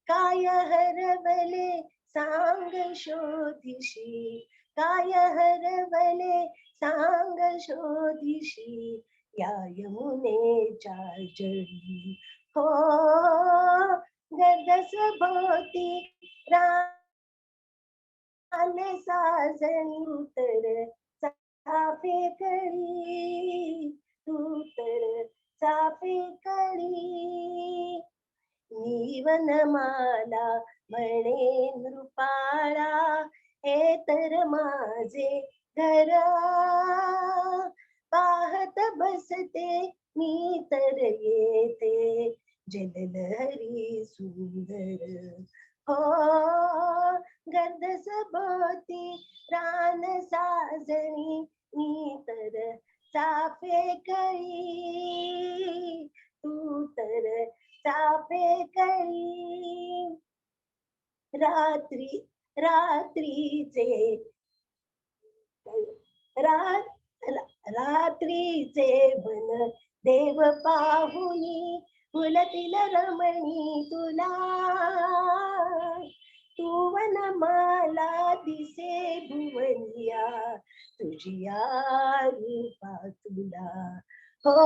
काय हरवले सांग शोधिशी काय हरवले सांग शोधिशी या यमुनेच्या जळी हो गर्दस भोवती रान साजन तर चाफे कळी तू तर चाफे कळी नीवनमाला म्हणे नृपाळा हे तर माझे घर पाहत बसते मी तर येते जललहरी सुंदर हो गर्द सभोवती रान साजणी मी तर चाफे कळी तू तर चाफे कळी रात्री रात्रीचे रात्रीचे बन देव पाहुनी फुलतील रमणी तुला तू वन मला दिसे भुवनिया तुझिया रूपा तुला हो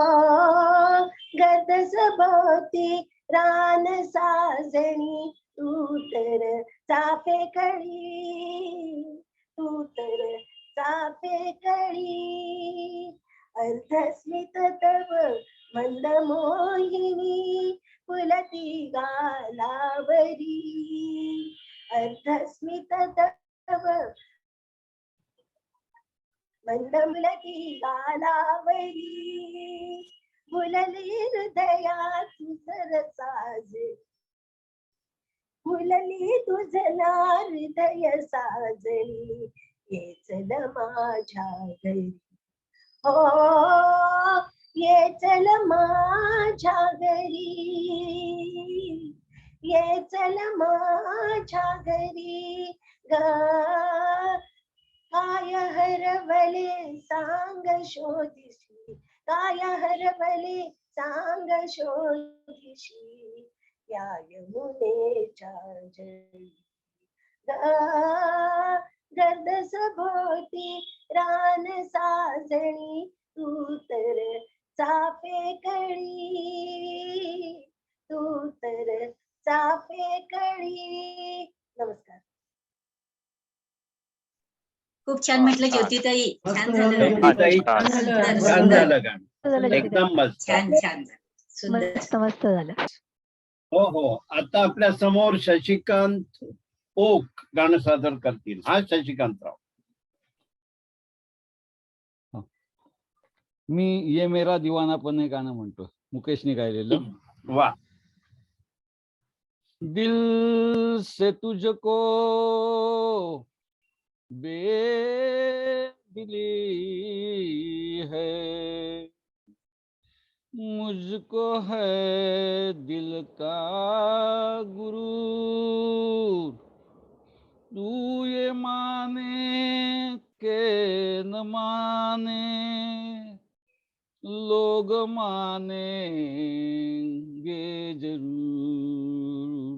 गर्द सभोवती रान साजणी तू तर चाफे कळी तू तर चाफे कळी अर्धस्मित तव मंद मोहिनी फुलती गालावरी अर्धस्मित तव मंद मुलती गालावरी फुलली हृदया तुझर साज फुलली तुझला हृदय साजणी ये चल माझ्या घरी हो ये चल माझ्या घरी ये चल माझ्या घरी ग काय हरवले सांग शोधिशी काय हरवले सांग शोधिशी या यमुनेच्या जळी गर्द सभोवती रान साजणी तू तर चाफे कळी तू तर चाफे कळी. नमस्कार. खूप छान म्हटलं ज्योतिताई. छान झालं. ज्योतिताई, सुंदर, छान सुंदर. झालं गाणं, एकदम मस्त. छान छान सुंदर. मस्त मस्त झालं. हो हो. आता आपल्या समोर शशिकांत ओक गाणं सादर करतील. हा शशिकांतराव. मी ये मेरा दीवानापन हे गाणं म्हणतो, मुकेशने गायलेलं. वा. दिल से तुझको बेदिली है, मुझको है दिल का गुरूर, तू ये माने के न माने लोग मानेंगे जरूर,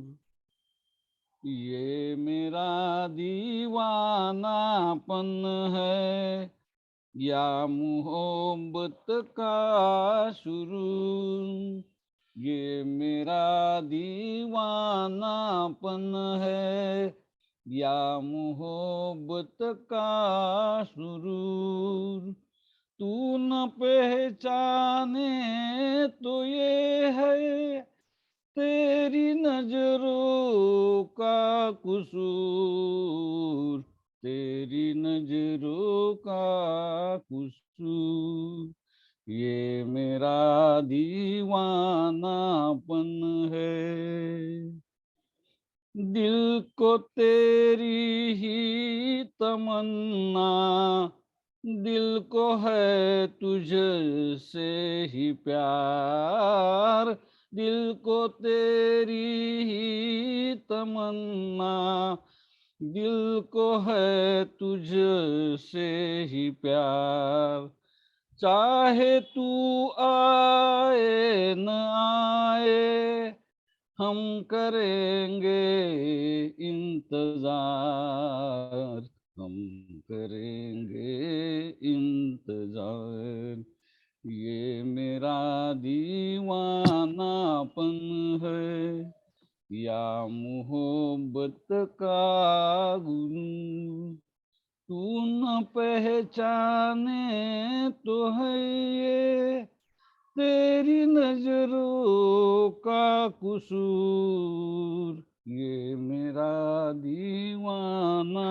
ये मेरा दीवानापन है या मोहब्बत का शुरू, ये मेरा दीवानापन है या मोहब्बत का सुरूर, तू न पहचाने तो ये है तेरी नजरों का कसूर, तेरी नजरों का कसूर, ये मेरा दीवानापन है। दिल को तेरी ही तमन्ना, दिल को है तुझसे ही प्यार, दिल को तेरी ही तमन्ना, दिल को है तुझसे ही प्यार, चाहे तू आए न आए हम करेंगे इंतजार, हम करेंगे इंतजार, ये मेरा दीवानापन है या मोहब्बत का गुरूर, तू न पहचाने तो है ये तेरी नजरों का कसूर, ये मेरा दीवानापन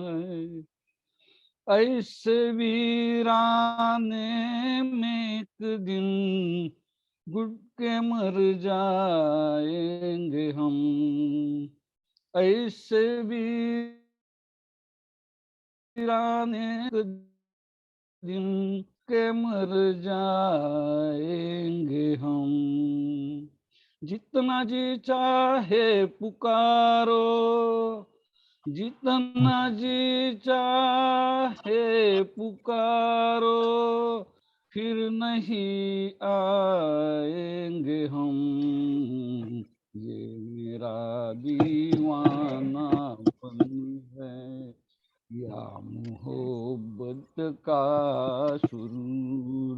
है। ऐसे वीराने में एक दिन घुट के मर जाएंगे हम, ऐसे वीराने दिन के मर जाएंगे हम, जितना जी चाहे पुकारो, जितना जी चाहे पुकारो, फिर नहीं आएंगे हम, ये मेरा दीवानापन है या मोहब्बत का सुरूर,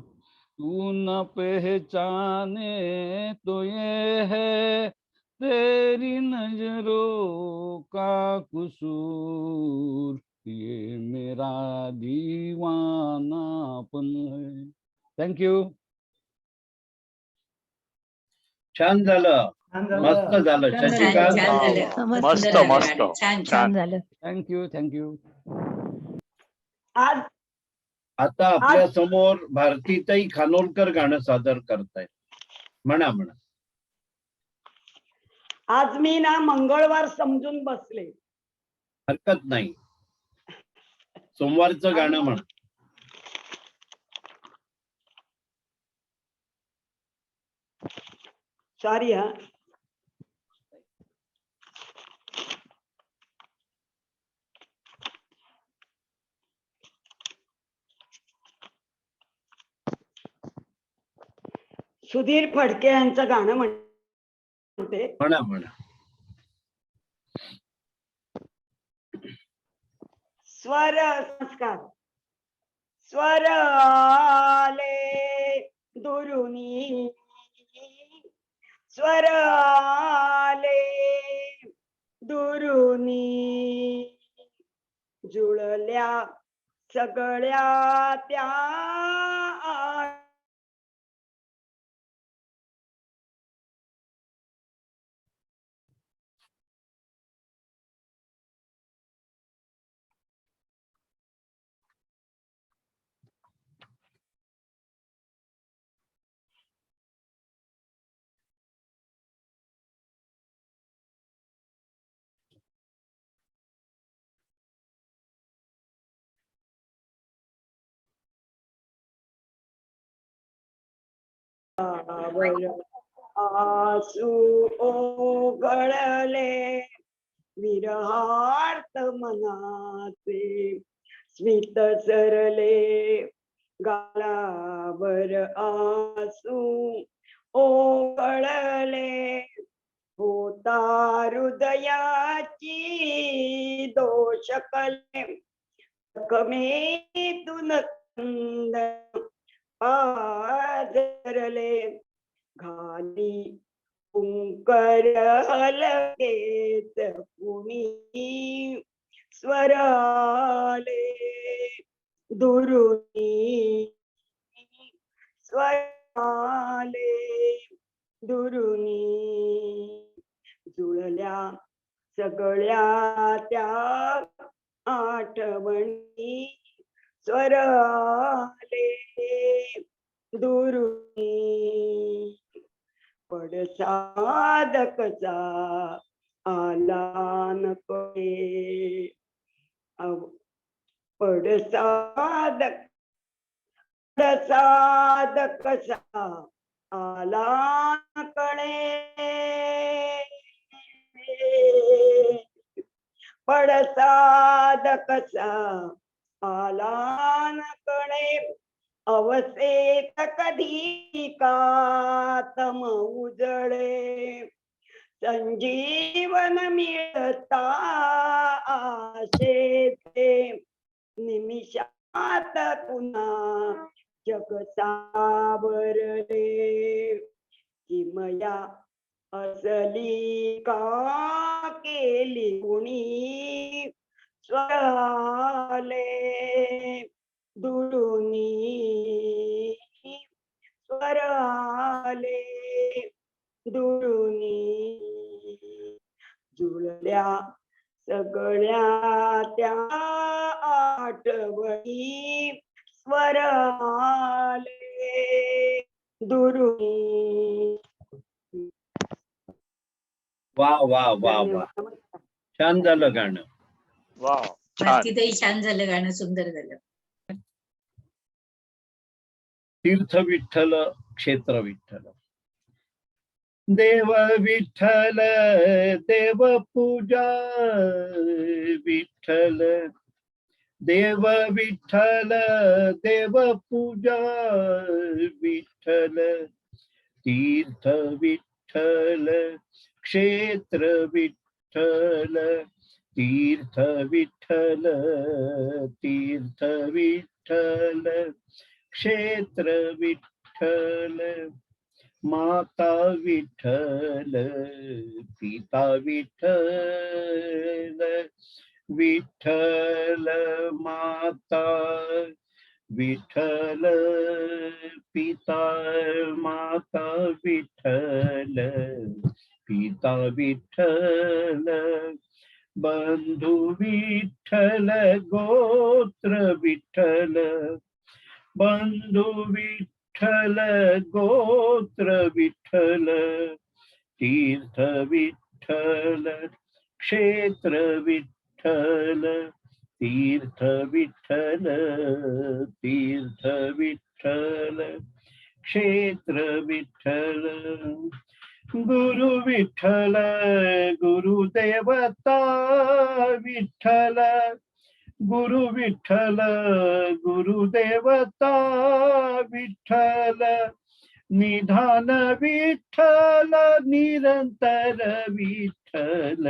तू न पहचाने तो ये है तेरी नजरों का कसूर, ये मेरा दीवानापन है. थँक्यू. छान झालं, मस्त झालं. छान शशिकांत छान झालं. मस्त सुंदर झालं मस्त गाणं. छान छान छान. झालं. Thank you thank you. आज आता आपल्या समोर भारतीताई खानोलकर गाणं सादर करतायत. म्हणा म्हणा. आज मी ना मंगळवार समजून बसले. हरकत नाही. सोमवारचं गाणं म्हणा. सॉरी हा. सुधीर फडके यांचं गाणं म्हणते. म्हणा म्हणा. स्वर संस्कार. स्वर आले दुरुनी, स्वर आले दुरुनी, जुळल्या सगळ्या त्या आसू ओघळले विरहार्थ मनाचे, स्मित सरले गालावर आसू ओघळले, होता हृदयाची दोष कले, जखमेतून कंद पाझरले, घाली कुंकर लगेच कुणी, स्वराले दुरुनी, स्वराले दुरुनी, जुळल्या सगळ्या त्या आठवणी, स्वराले दुरुनी, पडसाद कसा आला नकोय, पडसाद पडसाद कसा आला कळे, पडसाद कसा आला कळे, अवसेत कधी कातम उजळे, संजीवन मिळता आशेचे, निमिषात पुन्हा जग सावरले, किमया असली का केली कुणी, स्वराले दुरुनी, स्वराले दुरुनी, जुळल्या सगळ्या त्या आठवणी, स्वराले दुरुनी. वा वा वा वा. छान झालं गाणं. वा छान. भारतीताई छान झालं गाणं, सुंदर झालं. तीर्थ विठ्ठल क्षेत्र विठ्ठल, देव विठ्ठल देव पूजा विठ्ठल, देव विठ्ठल देव पूजा विठ्ठल, तीर्थ विठ्ठल क्षेत्र विठ्ठल, तीर्थ विठ्ठल, तीर्थ विठ्ठल क्षेत्र विठ्ठल, माता विठ्ठल पिता विठ्ठल, विठ्ठल माता विठ्ठल पिता माता विठ्ठल, पिता विठ्ठल, बंधू विठ्ठल गोत्र विठ्ठल, बंधू विठ्ठल गोत्र विठ्ठल, तीर्थ विठ्ठल क्षेत्र विठ्ठल, तीर्थ विठ्ठल, तीर्थ विठ्ठल क्षेत्र विठ्ठल, गुरु विठ्ठल गुरुदेवता विठ्ठल, गुरु विठ्ठल गुरुदेवता विठ्ठल, निधान विठ्ठल निरंतर विठ्ठल,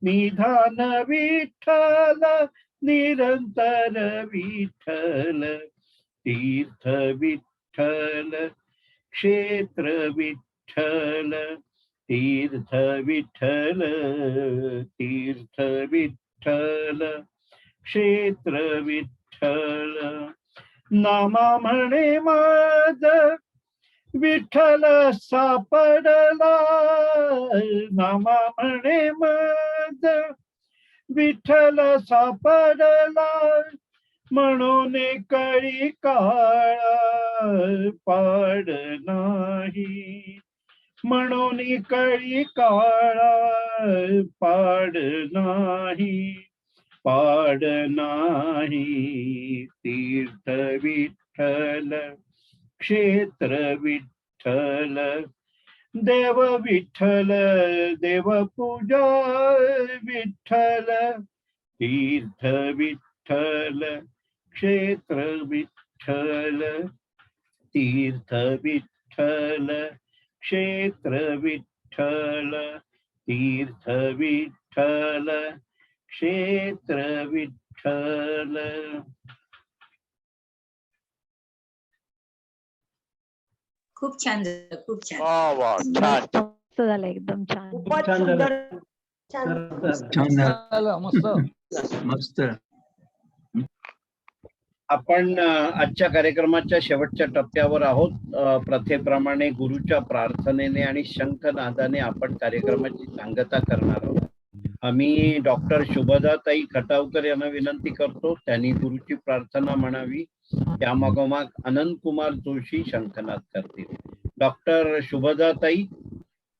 निधान विठ्ठल निरंतर विठ्ठल, तीर्थ विठ्ठल क्षेत्र विठ्ठल, तीर्थ विठ्ठल, तीर्थ विठ्ठल क्षेत्र विठ्ठल, नामा म्हणे माझ विठ्ठल सापडला, नामा म्हणे माझ विठ्ठल सापडला, म्हणून कळी काळा पाड नाही, म्हणून कळी काळा पाड नाही, पाड नाही, तीर्थ विठ्ठल क्षेत्र विठ्ठल, देव विठ्ठल देव पूजा विठ्ठल, तीर्थ विठ्ठल क्षेत्र विठ्ठल, तीर्थ विठ्ठल क्षेत्र विठ्ठल, तीर्थ विठ्ठल क्षेत्र विठ्ठल. खूप छान झालं, खूप छान. वा वा छान. मस्त झालं, एकदम छान. खूपच छान झालं. सुंदर, छान. छान झालं, मस्त. मस्त. आपण आजच्या कार्यक्रमाच्या शेवटच्या टप्प्यावर आहोत. प्रथेप्रमाणे गुरुच्या प्रार्थनेने आणि शंखनादाने आपण कार्यक्रमाची सांगता करणार आहोत. आम्ही डॉक्टर शुभदाताई खटावकर यांना विनंती करतो त्यांनी गुरुची प्रार्थना म्हणावी. त्यामागोमाग अनंत कुमार जोशी शंखनाद करतील. डॉक्टर शुभदाताई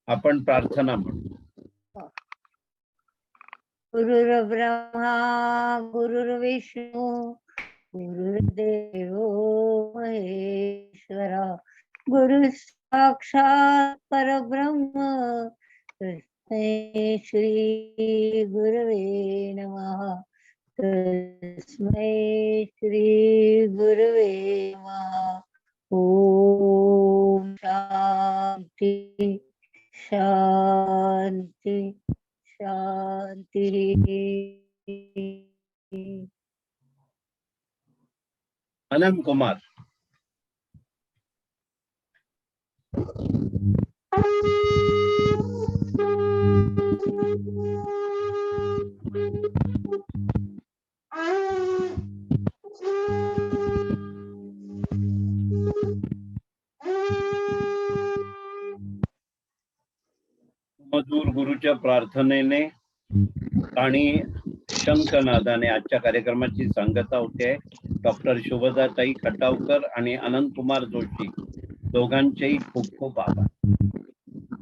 आपण प्रार्थना म्हणू. गुरुर्ब्रह्मा गुरुर्विष्णू गुरुर्देवो महेश्वरा, गुरु साक्षात परब्रह्म तस्मै श्री गुरवे नमः, तस्मै श्री गुरवे नमः. ओम शांती शांती शांती. अनंत कुमार. मधुर गुरुच्या प्रार्थनेने आणि शंखनादाने आजच्या कार्यक्रमाची सांगता होते. डॉक्टर शुभदाताई खटावकर आणि अनंत कुमार जोशी दोघांचेही खूप खूप आभार.